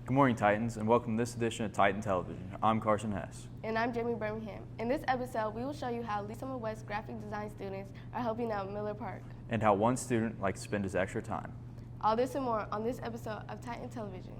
Good morning, Titans, and welcome to this edition of Titan Television. I'm Carson Hess. And I'm Jamie Birmingham. In this episode, we will show you how Lee Summit West graphic design students are helping out Miller Park. And how one student likes to spend his extra time. All this and more on this episode of Titan Television.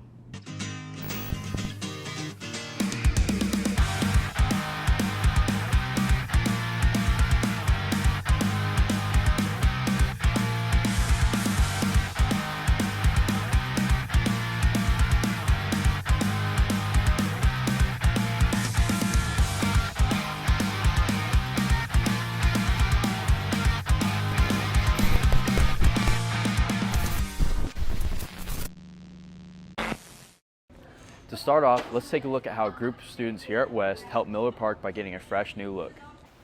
To start off, let's take a look at how a group of students here at West helped Miller Park by getting a fresh new look.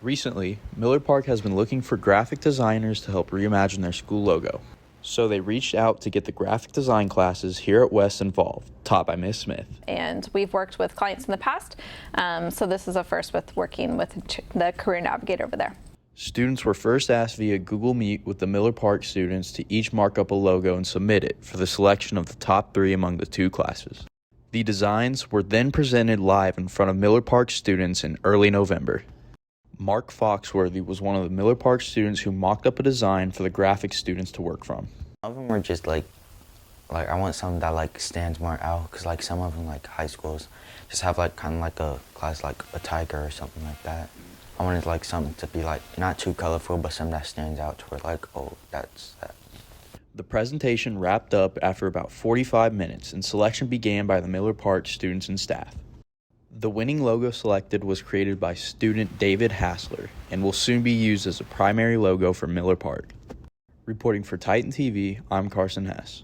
Recently, Miller Park has been looking for graphic designers to help reimagine their school logo. So they reached out to get the graphic design classes here at West involved, taught by Ms. Smith. And we've worked with clients in the past, so this is a first with working with the career navigator over there. Students were first asked via Google Meet with the Miller Park students to each mark up a logo and submit it for the selection of the top 3 among the 2 classes. The designs were then presented live in front of Miller Park students in early November. Mark Foxworthy was one of the Miller Park students who mocked up a design for the graphic students to work from. Some of them were just like I want something that stands more out, because some of them high schools just have kind of a class like a tiger or something like that. I wanted something to be not too colorful, but something that stands out to where oh, that's that. The presentation wrapped up after about 45 minutes and selection began by the Miller Park students and staff. The winning logo selected was created by student David Hassler and will soon be used as a primary logo for Miller Park. Reporting for Titan TV, I'm Carson Hess.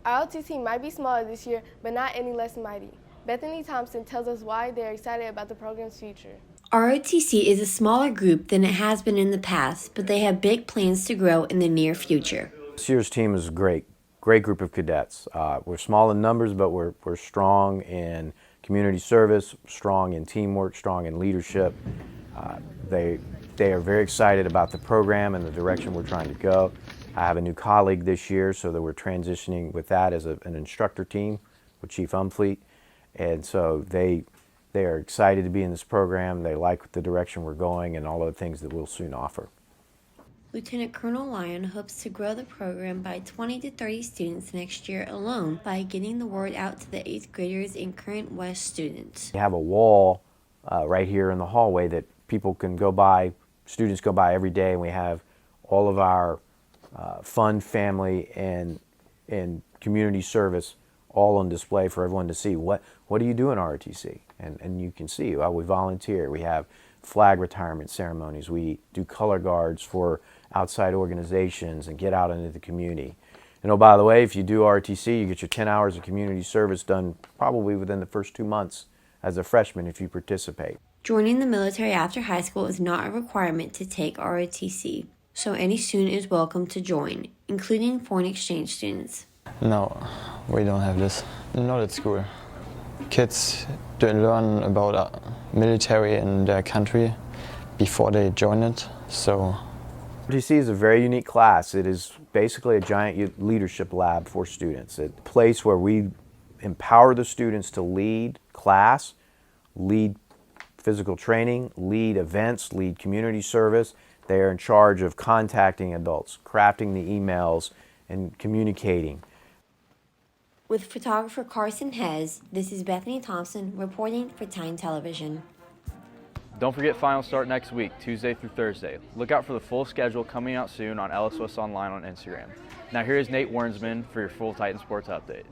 Our LTC might be smaller this year, but not any less mighty. Bethany Thompson tells us why they're excited about the program's future. ROTC is a smaller group than it has been in the past, but they have big plans to grow in the near future. This year's team is great group of cadets. We're small in numbers, but we're strong in community service, strong in teamwork, strong in leadership. They are very excited about the program and the direction we're trying to go. I have a new colleague this year, so that we're transitioning with that as an instructor team with Chief Umfleet. And so they are excited to be in this program. They like the direction we're going and all of the things that we'll soon offer. Lieutenant Colonel Lyon hopes to grow the program by 20 to 30 students next year alone by getting the word out to the 8th graders and current West students. We have a wall right here in the hallway that people can go by, students go by every day, and we have all of our fun, family, and community service all on display for everyone to see. What do you do in ROTC? And you can see, we volunteer. We have flag retirement ceremonies. We do color guards for outside organizations and get out into the community. And by the way, if you do ROTC, you get your 10 hours of community service done probably within the first 2 months as a freshman if you participate. Joining the military after high school is not a requirement to take ROTC, so any student is welcome to join, including foreign exchange students. No, we don't have this. Not at school. Kids don't learn about military in their country before they join it, so. ROTC is a very unique class. It is basically a giant leadership lab for students. It's a place where we empower the students to lead class, lead physical training, lead events, lead community service. They are in charge of contacting adults, crafting the emails, and communicating. With photographer Carson Hess, this is Bethany Thompson reporting for Titan Television. Don't forget finals start next week, Tuesday through Thursday. Look out for the full schedule coming out soon on LSWS Online on Instagram. Now here is Nate Wernsman for your full Titan Sports update.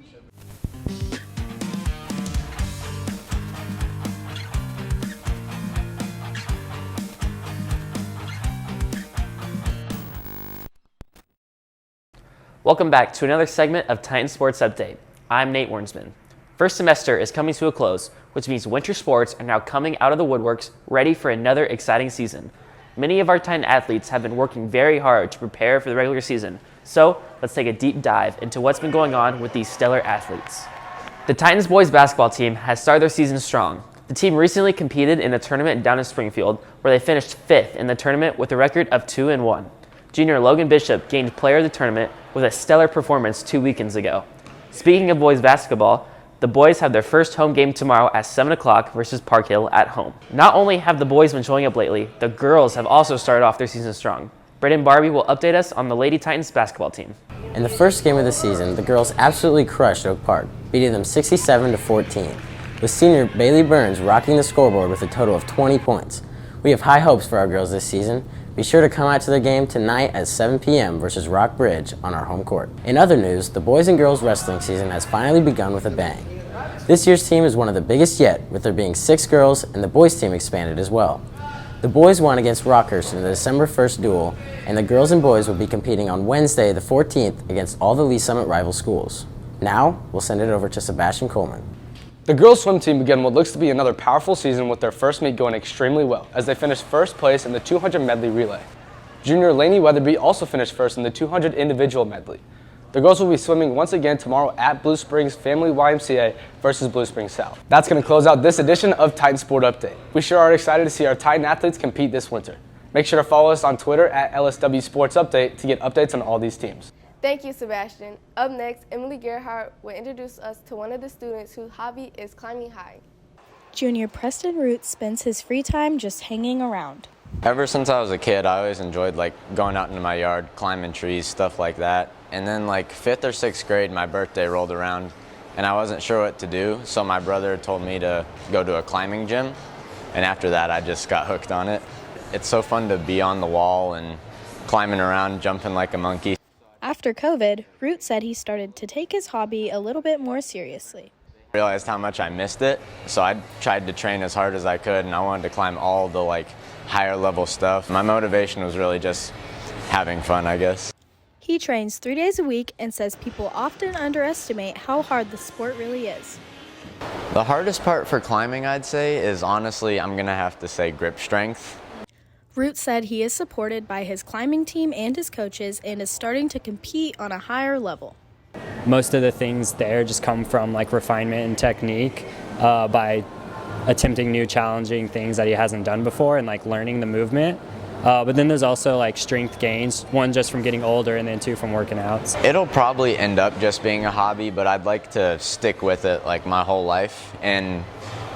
Welcome back to another segment of Titan Sports Update. I'm Nate Wernsman. First semester is coming to a close, which means winter sports are now coming out of the woodworks, ready for another exciting season. Many of our Titan athletes have been working very hard to prepare for the regular season, so let's take a deep dive into what's been going on with these stellar athletes. The Titans boys basketball team has started their season strong. The team recently competed in a tournament down in Springfield, where they finished 5th in the tournament with a record of 2-1. Junior Logan Bishop gained player of the tournament with a stellar performance 2 weekends ago. Speaking of boys basketball, the The boys have their first home game tomorrow at 7 o'clock versus Park Hill at home. Not only have the boys been showing up lately, the girls have also started off their season strong. Braden Barbie will update us on the Lady Titans basketball team. In the first game of the season, the girls absolutely crushed Oak Park, beating them 67-14, with senior Bailey Burns rocking the scoreboard with a total of 20 points. We have high hopes for our girls this season. Be sure to come out to the game tonight at 7 p.m. versus Rock Bridge on our home court. In other news, the boys and girls wrestling season has finally begun with a bang. This year's team is one of the biggest yet, with there being 6 girls and the boys team expanded as well. The boys won against Rockhurst in the December 1st duel, and the girls and boys will be competing on Wednesday the 14th against all the Lee Summit rival schools. Now, we'll send it over to Sebastian Coleman. The girls' swim team began what looks to be another powerful season with their first meet going extremely well as they finished first place in the 200 medley relay. Junior Lainey Weatherby also finished first in the 200 individual medley. The girls will be swimming once again tomorrow at Blue Springs Family YMCA versus Blue Springs South. That's going to close out this edition of Titan Sport Update. We sure are excited to see our Titan athletes compete this winter. Make sure to follow us on Twitter at LSW Sports Update to get updates on all these teams. Thank you, Sebastian. Up next, Emily Gerhardt will introduce us to one of the students whose hobby is climbing high. Junior Preston Root spends his free time just hanging around. Ever since I was a kid, I always enjoyed going out into my yard, climbing trees, stuff like that. And then 5th or 6th grade, my birthday rolled around and I wasn't sure what to do. So my brother told me to go to a climbing gym. And after that, I just got hooked on it. It's so fun to be on the wall and climbing around, jumping like a monkey. After COVID, Root said he started to take his hobby a little bit more seriously. I realized how much I missed it. So I tried to train as hard as I could and I wanted to climb all the higher level stuff. My motivation was really just having fun, I guess. He trains 3 days a week and says people often underestimate how hard the sport really is. The hardest part for climbing, I'd say, is honestly, I'm gonna have to say grip strength. Root said he is supported by his climbing team and his coaches and is starting to compete on a higher level. Most of the things there just come from refinement and technique by attempting new challenging things that he hasn't done before and learning the movement. But then there's also strength gains, one just from getting older and then 2 from working out. It'll probably end up just being a hobby, but I'd like to stick with it my whole life and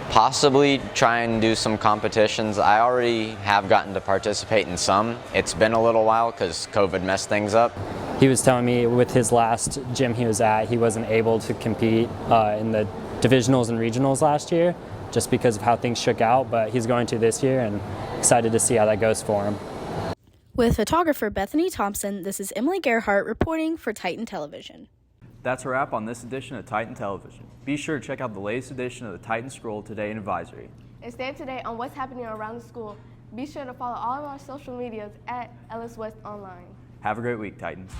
possibly try and do some competitions. I already have gotten to participate in some. It's been a little while because COVID messed things up. He was telling me with his last gym he was at, he wasn't able to compete in the divisionals and regionals last year just because of how things shook out, but he's going to this year and excited to see how that goes for him. With photographer Bethany Thompson, this is Emily Gerhardt reporting for Titan Television. That's a wrap on this edition of Titan Television. Be sure to check out the latest edition of the Titan Scroll Today in Advisory. And stay up to date on what's happening around the school. Be sure to follow all of our social medias at Ellis West Online. Have a great week, Titans.